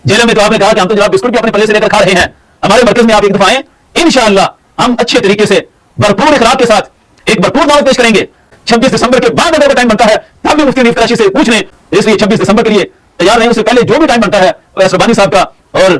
जेलों में तो आपने कहा कि हम तो जनाब बिस्कुट भी अपने पल्ले से लेकर खा रहे हैं। हमारे मरकज में आप एक दफा आए, इंशाअल्लाह हम अच्छे तरीके से भरपूर इखलाक के साथ एक भरपूर दावत पेश करेंगे। 26 दिसंबर के बाद अगर टाइम बनता है तब भी मुफ्ती हनीफ कुरैशी से पूछ लें, इसलिए 26 दिसंबर के लिए तैयार रहें। उससे पहले जो भी टाइम बनता है अवैस रब्बानी साहब का और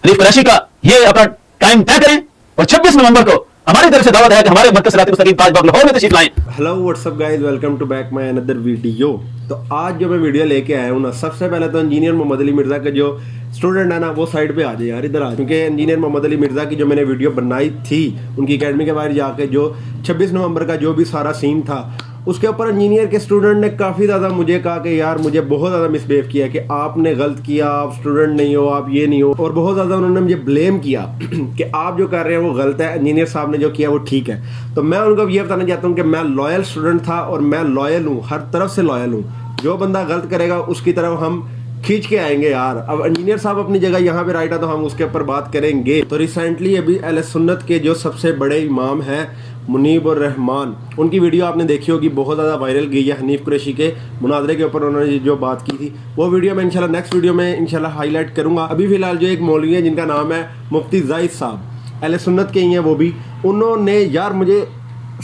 हनीफ कुरैशी का, ये अपना टाइम तय करें और 26 नवंबर को हमारी तरफ से दावत है कि हमारे मरकज सिरात मुस्तकीम ताज बाग लाहौर में तशरीफ लाएं। Hello what's up guys, welcome to back my another video. तो आज जो मैं वीडियो लेके आया हूँ ना, सबसे पहले तो इंजीनियर मोहम्मद अली मिर्ज़ा का जो स्टूडेंट है ना, वो साइड पे आ जाए यार, इधर आ, क्योंकि इंजीनियर मोहम्मद अली मिर्ज़ा की जो मैंने वीडियो बनाई थी उनकी एकेडमी के बाहर जाके, जो 26 नवंबर का जो भी सारा सीन था, उसके ऊपर इंजीनियर के स्टूडेंट ने काफ़ी ज़्यादा मुझे कहा कि यार मुझे बहुत ज़्यादा मिसबिहेव किया, कि आपने गलत किया, आप स्टूडेंट नहीं हो, आप ये नहीं हो, और बहुत ज़्यादा उन्होंने मुझे ब्लेम किया कि आप जो कर रहे हैं वो गलत है, इंजीनियर साहब ने जो किया वो ठीक है। तो मैं उनको ये बताना चाहता हूँ कि मैं लॉयल स्टूडेंट था और मैं लॉयल हूँ, हर तरफ से लॉयल हूँ। जो बंदा गलत करेगा उसकी तरफ हम खींच के आएंगे यार। अब इंजीनियर साहब अपनी जगह यहाँ पे राइट है तो हम उसके ऊपर बात करेंगे। तो रिसेंटली अभी अहले सुन्नत के जो सबसे बड़े इमाम हैं मुनीब और रहमान, उनकी वीडियो आपने देखी होगी, बहुत ज़्यादा वायरल गई है। हनीफ कुरैशी के मुनाजरे के ऊपर उन्होंने जो बात की थी वो वीडियो मैं इंशाल्लाह नेक्स्ट वीडियो में इंशाल्लाह हाईलाइट करूँगा। अभी फ़िलहाल जो एक मौलवी है जिनका नाम है मुफ्ती जाहिद साहब, अहले सुन्नत के ही हैं वो भी, उन्होंने यार मुझे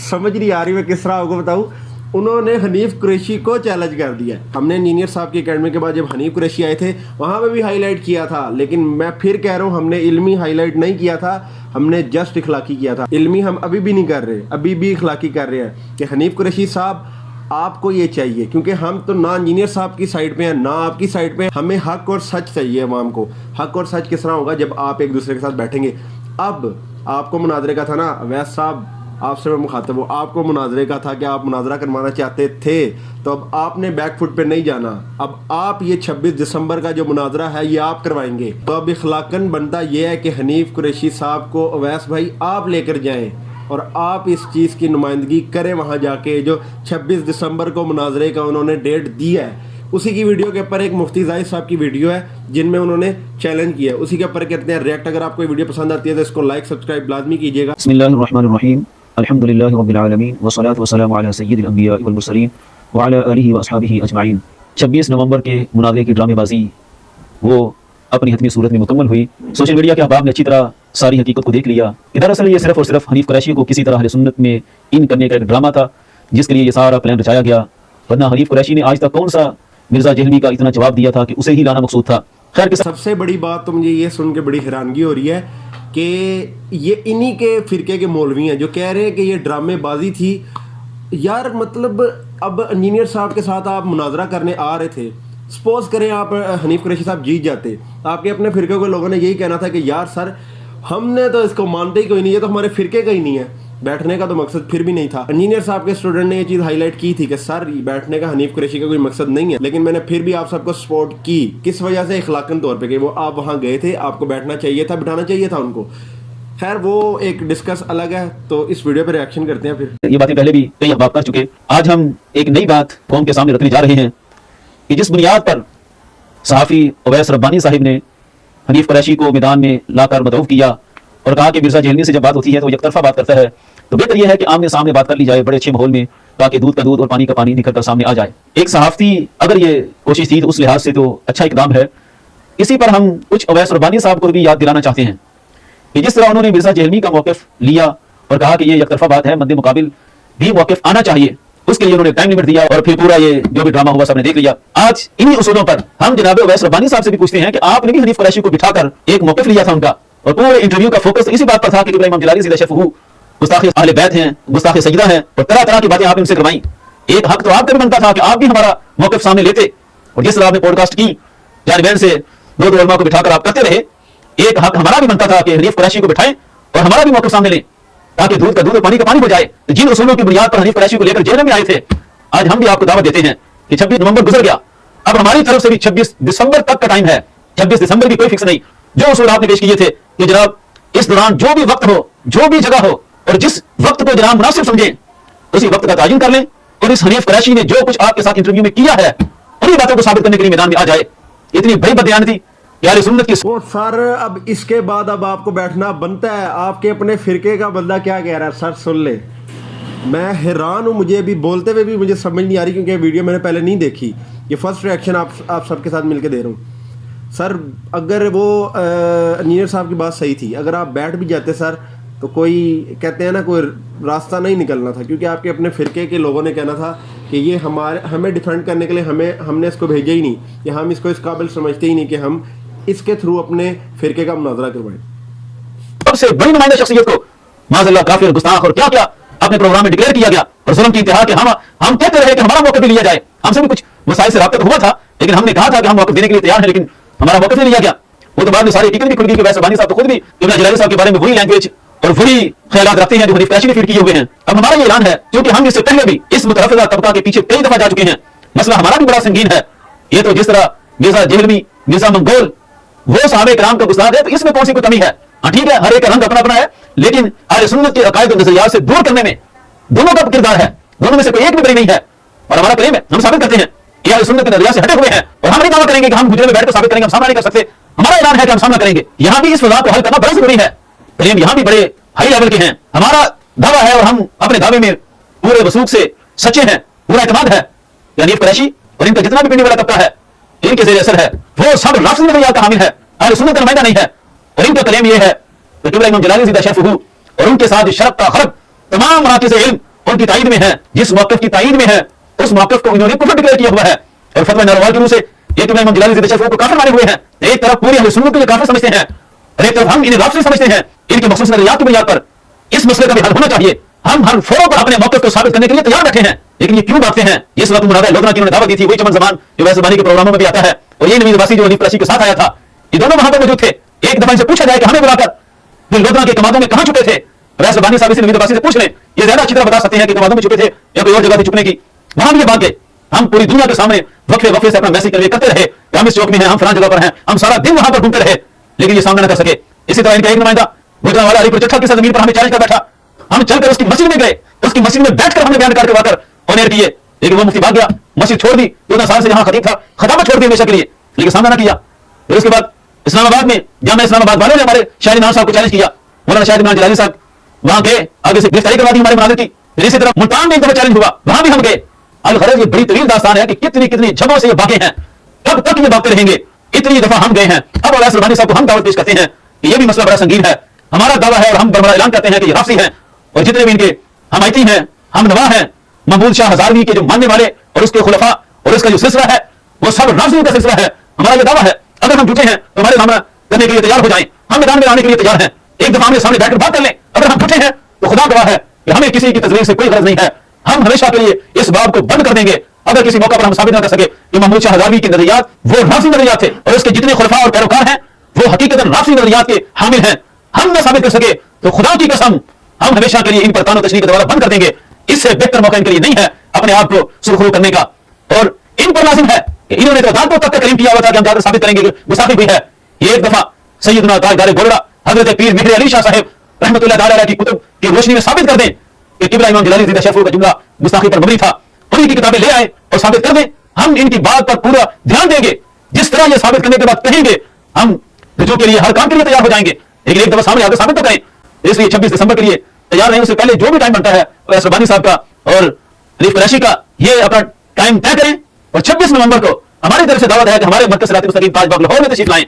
समझ नहीं आ रही मैं किस तरह आपको बताऊँ, उन्होंने हनीफ कुरैशी को चैलेंज कर दिया। हमने इंजीनियर साहब की एकेडमी के बाद जब हनीफ कुरैशी आए थे वहाँ पे भी हाईलाइट किया था, लेकिन मैं फिर कह रहा हूँ हमने इल्मी हाईलाइट नहीं किया था, हमने जस्ट इखलाकी किया था। इल्मी हम अभी भी नहीं कर रहे, अभी भी इखलाकी कर रहे हैं कि हनीफ कुरैशी साहब आपको ये चाहिए, क्योंकि हम तो ना इंजीनियर साहब की साइड पे हैं ना आपकी साइड पे हैं। हमें हक और सच चाहिए अवाम को। हक और सच किस तरह होगा, जब आप एक दूसरे के साथ बैठेंगे। अब आपको मुनाजरे का था ना, अवैस साहब आपसे मैं मुखातब हूँ, आपको मुनाजरे का था कि आप मुनाजरा करवाना चाहते थे, तो अब आपने बैक फुट पे नहीं जाना। अब आप ये 26 दिसंबर का जो मुनाजरा है ये आप करवाएंगे। तो अब इखलाकन बनता ये है कि हनीफ कुरैशी साहब को अवैस भाई आप लेकर जाएं और आप इस चीज़ की नुमाइंदगी करें वहाँ जाके। जो 26 दिसंबर को मुनाजरे का उन्होंने डेट दी है, उसी की वीडियो के ऊपर एक मुफ्ती जाहिद साहब की वीडियो है जिनमें उन्होंने चैलेंज किया, उसी के ऊपर कहते हैं रिएक्ट। अगर आपको वीडियो पसंद आती है तो इसको लाइक सब्सक्राइब लाजमी कीजिएगा। बिस्मिल्लाहिर्रहमानिर्रहीम, अल्हम्दुलिल्लाहि रब्बिल आलमीन वस्सलातु वस्सलामु अला सय्यिदिल अंबिया वल मुरसलीन व अला आलिहि व अस्हाबिहि अजमाइन। 26 नवंबर के मुनाज़रे की ड्रामेबाजी वो अपनी हतमी सूरत में मुकम्मल हुई। सोशल मीडिया के अहबाब ने अच्छी तरह सारी हकीकत को देख लिया कि दरअसल ये सिर्फ और सिर्फ हनीफ कुरैशी को किसी तरह अहले सुन्नत में इन करने का एक ड्रामा था, जिसके लिए ये सारा प्लान रचाया गया। वरना हनीफ कुरैशी ने आज तक कौन सा मिर्ज़ा जहलवी का इतना जवाब दिया था कि उसे ही लाना मकसूद था। खैर के सबसे बड़ी बात तो मुझे ये सुन के बड़ी हैरानगी हो रही है कि ये इन्हीं के फ़िरके के मौलवी हैं जो कह रहे हैं कि ये ड्रामेबाजी थी। यार मतलब अब इंजीनियर साहब के साथ आप मुनाजरा करने आ रहे थे, सपोज करें आप हनीफ कुरैशी साहब जीत जाते, आपके अपने फ़िरके के लोगों ने यही कहना था कि यार सर हमने तो इसको मानते ही कोई नहीं है, तो हमारे फ़िरके का ही नहीं है, बैठने का तो मकसद फिर भी नहीं था। इंजीनियर साहब के स्टूडेंट ने ये चीज़ हाईलाइट की थी कि सर बैठने का हनीफ कुरैशी का कोई मकसद नहीं है, लेकिन मैंने फिर भी आप सबको सपोर्ट की। किस वजह से? इखलाकन तौर पे कि वो आप वहाँ गए थे, आपको बैठना चाहिए था, बिठाना चाहिए था उनको। खैर वो एक डिस्कस अलग है, तो इस वीडियो पे रिएक्शन करते हैं। फिर ये बातें पहले भी कई अहबाब कर चुके, आज हम एक नई बात कौम के सामने रखने जा रहे हैं कि जिस बुनियाद पर सहाफ़ी अवैस रब्बानी साहिब ने हनीफ कुरैशी को मैदान में लाकर मदऊफ किया और कहा कि मिर्ज़ा जहलवी से जब बात होती है तो एक तरफा बात करता है, तो बेहतर यह है कि आमने सामने बात कर ली जाए बड़े अच्छे माहौल में, ताकि दूध का दूध और पानी का पानी निकल कर सामने आ जाए। एक सहाफ़ी अगर ये कोशिश थी तो उस लिहाज से तो अच्छा इकदाम है। इसी पर हम कुछ अवैस रब्बानी साहब को भी याद दिलाना चाहते हैं कि जिस तरह उन्होंने मिर्ज़ा जहलवी का मौक़िफ़ लिया और कहा कि ये एक तरफा बात है, मद्दे मुकाबिल भी मौक़िफ़ आना चाहिए, उसके लिए उन्होंने टाइम लिमिट दिया और फिर पूरा ये जो भी ड्रामा हुआ सबने देख लिया। आज इन्हीं उसूलों पर हम जनाब अवैस रब्बानी साहब से भी पूछते हैं कि आपने भी हनीफ कुरैशी को बिठाकर एक मौक़िफ़ लिया था उनका, और पूरे इंटरव्यू का फोकस इसी बात पर था कि इमाम जलाली ज़िला शफ़हू गुस्ताख़ अहले बैत हैं, गुस्ताख़ सजदा हैं, और तरह तरह की बातें आपने उनसे करवाई। एक हक तो आपका भी बनता था कि आप भी हमारा मौक़िफ़ सामने लेते, और जिस तरह आपने पॉडकास्ट की जानिबैन से दो उलमा को बिठाकर आप करते रहे, एक हक हमारा भी बनता था कि हनीफ कुरैशी को बिठाएं और हमारा भी मौक़िफ़ सामने लें, ताकि दूध का दूध और पानी का पानी हो जाए। जिन उसूलों की बुनियाद पर हनीफ कुरैशी को लेकर जेल में आए थे, आज हम भी आपको दावत देते हैं कि 26 नवंबर गुजर गया, अब हमारी तरफ से भी 26 दिसंबर तक का टाइम है। 26 दिसंबर की कोई फिक्स नहीं। जो उसूल आपने पेश किए थे कि जनाब इस दौरान जो भी वक्त हो, जो भी जगह हो, और जिस वक्त को जनाब मुनासिब समझें उसी वक्त का तायीन कर लें, और इस हनीफ कुरैशी ने जो कुछ आपके साथ इंटरव्यू में किया है उन्हीं बातों को साबित करने के लिए मैदान में आ जाए। इतनी बड़ी बदयान थी यार सुन्नत की। वो सर अब इसके बाद अब आपको बैठना बनता है। आपके अपने फ़िरके का बंदा क्या कह रहा है सर सुन ले। मैं हैरान हूँ, मुझे अभी बोलते हुए भी मुझे समझ नहीं आ रही, क्योंकि वीडियो मैंने पहले नहीं देखी। ये फर्स्ट रिएक्शन आप सबके साथ मिलकर दे रहा हूँ। सर अगर वो इंजीनियर साहब की बात सही थी, अगर आप बैठ भी जाते सर तो कोई कहते हैं ना कोई रास्ता नहीं निकलना था, क्योंकि आपके अपने फ़िरके के लोगों ने कहना था कि ये हमें डिफेंड करने के लिए हमने इसको भेजा ही नहीं, कि हम इसको इस काबिल समझते ही नहीं कि हम इसके थ्रू अपने फ़िरके का मुनाजरा करवाएं। सबसे बड़ी नुमाइंदा शख्सियत को माज़अल्लाह काफिर, गुस्ताख और क्या क्या अपने प्रोग्राम में डिक्लेयर किया गया और जुल्म की इंतहा के हम कहते रहे कि हमारा मौक़िफ़ भी लिया जाए। हमसे भी कुछ मसाइल से राब्ता तो हुआ था, लेकिन हमने कहा था कि हम मौक़िफ़ देने के लिए तैयार हैं, लेकिन हमारा मौक़िफ़ नहीं लिया गया। वो तो बाद में सारी हकीकत भी खुल गई कि वैसे रब्बानी साहब तो खुद भी इब्न जलाली साहब के बारे में वही लैंग्वेज और वही ख्यालात रखते हैं जो हनीफ कुरैशी ने फीड किए हुए हैं। अब हमारा ये ऐलान है, क्योंकि हम इससे पहले भी इस मुतरफ़िज़ा तबका के पीछे कई दफा जा चुके हैं, मसला हमारा भी बड़ा संगीन है। ये तो जिस तरह मिर्जा जेहलवी, मिर्जा मंगोल वो साहबे कराम का गुस्ताख है, तो इसमें कौन सी कोई कमी है? हाँ ठीक है, हर एक का रंग अपना अपना है, लेकिन अहले सुन्नत के अकायद और नजरियात से दूर करने में दोनों का किरदार है, दोनों में से कोई एक भी बड़ी नहीं है। और हमारा क्लेम है, हम साबित करते हैं कि अहले सुन्नत के नजरियात से हटे हुए हैं, और हम नहीं दावा करेंगे कि हम गुजरे में बैठकर साबित करेंगे, हम सामना नहीं कर सकते। हमारा ऐलान है कि हम सामना करेंगे। यहां भी इस फज़ा को हल करना बड़ा जरूरी है। क्लेम यहां भी बड़े हाई लेवल के हैं। हमारा दावा है और हम अपने दावे में पूरे वसूख से सच्चे हैं, पूरा एतमाद है। हनीफ कुरैशी और इनका जितना भी पिंडी वाला तबका है, इनके ज़ेर असर है, वो सब राफ़िज़ी नज़रियात का हामिल है, अहले सुन्नत का नुमाइंदा नहीं है। और इनका क्लेम ये है कि क़िबला इमाम जलाली ज़िदा शरफ़ुहू और उनके साथ शरफ़ का खरब तमाम मराकिज़ इल्म उनकी ताईद में है, जिस मौक़िफ़ की ताईद में है उस मौक़िफ़ को इन्होंने कुफ्र डिक्लेयर किया हुआ है। और फतवा नरवाल के मुंह से ये क़िबला इमाम जलाली ज़िदा शरफ़ुहू को काफिर माने हुए हैं। एक तरफ पूरी अहले सुन्नत को ये काफिर समझते हैं और एक तरफ हम इन्हें राफ़िज़ी समझते हैं। इनके मखसूस नज़रियात की बुनियाद पर इस मसले का भी हल होना चाहिए। हम हर फोरम पर अपने मौक़िफ़ को साबित करने के लिए तैयार बैठे हैं, लेकिन ये क्यों भागते हैं? जिस वक्त मुरादा लोधना की उन्होंने दावत दी थी, वही चमन ज़मान जो वैसे रब्बानी के प्रोग्रामों में भी आता है, और ये नवीद अब्बासी जो हनीफ कुरैशी के साथ आया था, ये दोनों वहां पर मौजूद थे। एक दफा इनसे पूछा जाए कि हमें बुलाकर फिर लोधना के कमादों में कहां छुपे थे, वैसे रब्बानी साहब से नवीद अब्बासी से पूछ लें, ये ज्यादा अच्छी तरह बता सकते हैं कि कमादों में छुपे थे या कोई और जगह थी छुपने की। वहां भी ये भाग गए। हम पूरी दुनिया के सामने वक्फे वक्फे से अपना मैसेज कन्वे करते रहे कि हम इस चौक में हैं, हम फलां जगह पर हैं, हम सारा दिन वहां पर घूमते रहे, लेकिन ये सामना न कर सके। इसी तरह इनका एक नुमाइंदा गुजरांवाला अलीपुर चट्ठा की सरजमीन पर हमें चैलेंज कर बैठा। हम चलकर उसकी मस्जिद में गए, उसकी मस्जिद में बैठकर हमने बयान करवाकर ऑन एयर किए, लेकिन वो मुफ्ती भाग गया, मस्जिद छोड़ दी। 14 साल से जहां खतीब था, खताबत छोड़ दी हमेशा के लिए, लेकिन सामना न किया। फिर उसके बाद इस्लामाबाद में जामिया इस्लामाबाद वालों ने हमारे शाहिद इमरान साहब को चैलेंज किया। मौलाना शाहिद इमरान जलाली साहब वहां गए, आगे से गिरफ्तारी करवा दी हमारे मुनाज़िर की। फिर इसी तरह मुल्तान में एक दफा चैलेंज हुआ, वहां भी हम गए। अलगरज ये बड़ी तवील दास्तान है कि कितनी कितनी जगहों से ये भागे हैं, कब तक ये भागते रहेंगे। इतनी दफा हम गए हैं। अब अवैस रब्बानी साहब को हम दावत पेश करते हैं कि ये भी मसला बड़ा संगीन है। हमारा दावा है और हम बड़ा ऐलान करते हैं कि ये राफ़िज़ी हैं, और जितने भी इनके हमायती हैं, हम नवा हैं, महमूद शाह हज़ारवी के जो मानने वाले और उसके खुलफा और उसका जो सिलसिला है, वो सब राफ़िज़ी का सिलसिला है। हमारा ये दावा है, अगर हम झूठे हैं तो हमारे सामना करने के लिए तैयार हो जाएं, हम मैदान में आने के लिए तैयार हैं, एक दफा हमें सामने बैठकर बात कर लें। अगर हम झूठे हैं तो खुदा गवाह है कि हमें किसी की तस्वीर से कोई गरज नहीं है। हम हमेशा के लिए इस बात को बंद कर देंगे अगर किसी मौका पर हम साबित न कर सके कि महमूद शाह हज़ारवी के नजरियात वो राफ़िज़ी नजरियात थे और उसके जितने खुलफा और पैरोकार हैं वो हकीकतन राफ़िज़ी नजरियात के हामिल हैं। हम न साबित कर सके तो खुदा की कसम हम हमेशा के लिए इन पर तानो तशरीह का दरवाजा बंद कर देंगे। इससे बेहतर मौका इनके लिए नहीं है अपने आप को सुरखरू करने का, और इन पर लाजिम है कि इन्होंने तो अदालतों तक का करीम किया हुआ था कि हम जाकर साबित करेंगे कि गुस्ताखी हुई है। ये एक दफा सैयदना ताजदार गोलड़ा हजरत पीर मेहर अली शाह साहब रहमतुल्लाह तआला की कुतुब की रोशनी में साबित कर दें कि क़िबला इमाम जलाली ज़िदा शरफ़ुहू का जुमला गुस्ताखी पर मबनी था। उन्हीं की किताबें ले आए और साबित कर दें। हम इनकी बात पर पूरा ध्यान देंगे, जिस तरह ये साबित करने के बाद कहेंगे हम रुजू के लिए हर काम के लिए तैयार हो जाएंगे, लेकिन एक दफा सामने आकर साबित तो करें। इसलिए 26 दिसंबर के लिए तैयार रहें। उससे पहले जो भी टाइम बनता है अवैस रब्बानी साहब का और हनीफ कुरैशी का, ये अपना टाइम तय करें। और 26 नवंबर को हमारी तरफ से दावत है कि हमारे मरकज़ सिरात मुस्तकीम ताज बाग लाहौर में तशरीफ लाएं।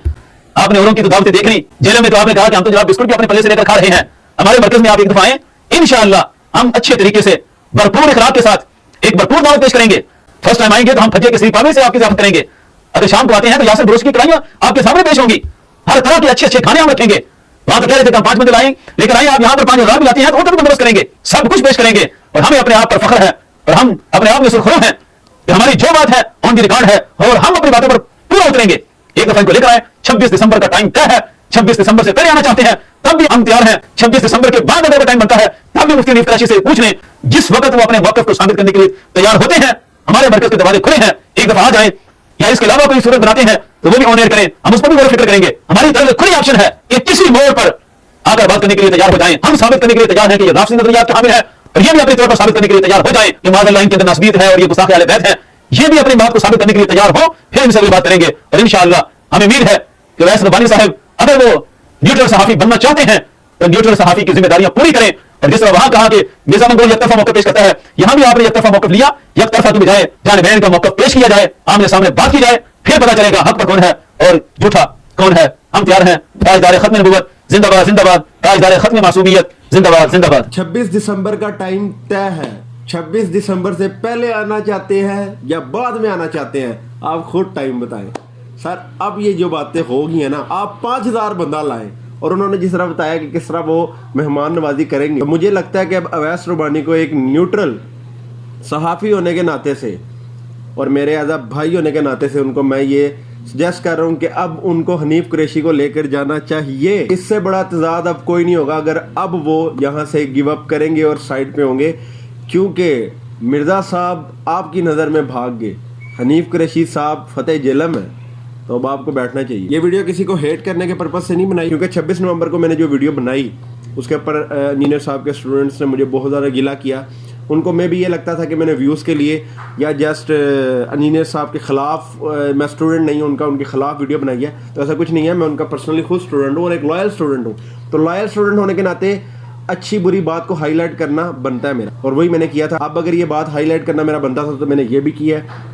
आपने औरों की तो दावतें देख ली, जेलों में तो आपने कहा कि हम तो जनाब बिस्कुट भी अपने पल्ले से लेकर खा रहे हैं। हमारे मरकज़ में आप एक दफा आएं, इंशाअल्लाह हम अच्छे तरीके से भरपूर इखलाक के साथ एक भरपूर दावत पेश करेंगे। फर्स्ट टाइम आएंगे तो हम फज्जे के श्रीपावे से आपकी ज़ियारत करेंगे। अगर शाम को आते हैं तो यासर बुरुश की कढ़ाइयां आपके सामने पेश होंगी, हर तरह के अच्छे अच्छे खाने हम रखेंगे। वहां तो कह रहे थे कि हम 5 बंदे लाएं, लेकिन आइए आप यहाँ पर 5000 भी लाते हैं तो भी बंदोबस्त करेंगे, सब कुछ पेश करेंगे। और हमें अपने आप पर फख्र है और हम अपने आप में सुरखरू हैं कि हमारी जो बात है ऑन द रिकॉर्ड है और हम अपनी बातों पर पूरा उतरेंगे। एक दफा इनको लेकर आए, 26 दिसंबर का टाइम तय है। 26 दिसंबर से पहले आना चाहते हैं तब भी हम तैयार हैं। 26 दिसंबर के बाद अगर टाइम बनता है तब भी मुफ्ती हनीफ कुरैशी से पूछ लें। जिस वक्त वो अपने मौक़िफ़ को साबित करने के लिए तैयार होते हैं, हमारे मरकज़ के दरवाजे खुले हैं। एक दफा आ जाए या इसके अलावा कोई सूरत बनाते हैं तो वो भी ऑन एयर करें, हम उस पर भी गौर फिक्र करेंगे। हमारी तरफ से खुली ऑप्शन है कि किसी मोड़ पर आकर बात करने के लिए तैयार हो जाएं। हम साबित करने के लिए तैयार हैं कि ये राफ़िज़ी नज़रियात का हामिल है, और ये भी अपनी तौर पर साबित करने के लिए तैयार हो जाएं कि माज़अल्लाह इनके अंदर नासबियत है और ये गुस्ताख़ अहले बैत है। ये भी अपनी बात को साबित करने के लिए तैयार हो, फिर इनसे भी बात करेंगे। और इंशाअल्लाह हमें उम्मीद है कि अवैस रब्बानी साहब अगर वो न्यूट्रल सहाफ़ी बनना चाहते हैं तो न्यूट्रल सहाफ़ी की जिम्मेदारियां पूरी करें। और जिस तरह वहां कहा कि मिर्जा मंगोल यकतरफा मौक़िफ़ पेश करता है, यहां भी आपने यकतरफा मौक़िफ़ लिया, यकतरफा की बजाय जानिबैन का मौक़िफ़ पेश किया जाए, आमने सामने बात की जाए, फिर पता चलेगा हक पर कौन है اور جھوٹا کون ہے؟ ہم تیار ہیں. تاجدار ختم نبوت زندہ باد زندہ باد. تاجدار ختم معصومیت زندہ باد زندہ باد. 26 دسمبر کا ٹائم طے ہے. 26 دسمبر سے پہلے آنا چاہتے ہیں یا بعد میں آنا چاہتے ہیں؟ آپ خود ٹائم بتائیں. سر اب یہ جو باتیں ہو گئی ہیں نا, آپ 5000 بندہ لائیں, اور انہوں نے جس طرح بتایا کہ کس طرح وہ مہمان نوازی کریں گے, تو مجھے لگتا ہے کہ اب اویس ربانی کو ایک نیوٹرل صحافی ہونے کے ناطے سے اور میرے ایز اے بھائی ہونے کے ناطے سے ان کو میں یہ سجیسٹ کر رہا ہوں کہ اب ان کو حنیف قریشی کو لے کر جانا چاہیے. اس سے بڑا تضاد اب کوئی نہیں ہوگا اگر اب وہ یہاں سے گیو اپ کریں گے اور سائڈ پہ ہوں گے, کیونکہ مرزا صاحب آپ کی نظر میں بھاگ گئے, حنیف قریشی صاحب فتح جہلم ہے, تو اب آپ کو بیٹھنا چاہیے. یہ ویڈیو کسی کو ہیٹ کرنے کے پرپس سے نہیں بنائی, کیونکہ 26 نومبر کو میں نے جو ویڈیو بنائی اس کے اوپر انجینئر صاحب کے اسٹوڈنٹس نے مجھے بہت زیادہ گلہ کیا. ان کو میں بھی یہ لگتا تھا کہ میں نے ویوز کے لیے یا جسٹ انجینئر صاحب کے خلاف, میں اسٹوڈنٹ نہیں ہوں ان کے خلاف ویڈیو بنائی ہے, تو ایسا کچھ نہیں ہے. میں ان کا پرسنلی خود اسٹوڈنٹ ہوں اور ایک لائل اسٹوڈنٹ ہوں, تو لائل اسٹوڈنٹ ہونے کے ناطے اچھی بری بات کو ہائی لائٹ کرنا بنتا ہے میرا, اور وہی میں نے کیا تھا. اب اگر یہ بات ہائی لائٹ کرنا میرا بنتا تھا تو میں نے یہ بھی کیا ہے.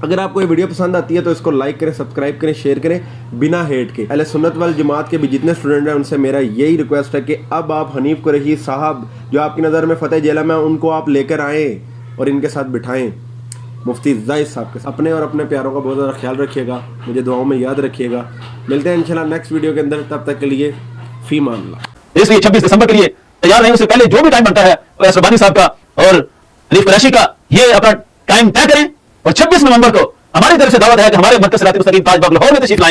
اگر آپ کو یہ ویڈیو پسند آتی ہے تو اس کو لائک کریں, سبسکرائب کریں, شیئر کریں بنا ہیٹ کے. اہل سنت والجماعت کے بھی جتنے اسٹوڈنٹ ہیں ان سے میرا یہی ریکویسٹ ہے کہ اب آپ حنیف قریشی صاحب جو آپ کی نظر میں فتح جہلم ہے ان کو آپ لے کر آئیں اور ان کے ساتھ بٹھائیں مفتی زاہد صاحب کے ساتھ. اپنے اور اپنے پیاروں کا بہت زیادہ خیال رکھیے گا, مجھے دعاؤں میں یاد رکھیے گا. ملتے ہیں انشاءاللہ نیکسٹ ویڈیو کے اندر, تب تک کے لیے فی امان اللہ. اس لیے 26 دسمبر کے لیے تیار رہیں, اس سے پہلے جو بھی ٹائم بنتا ہے اویس ربانی صاحب کا اور حنیف قریشی کا, یہ اپنا ٹائم طے کریں. اور 26 نومبر کو ہماری طرف سے دعوت ہے کہ ہمارے مرکز صراط مستقیم تاج باغ لاہور میں تشریف لائیں.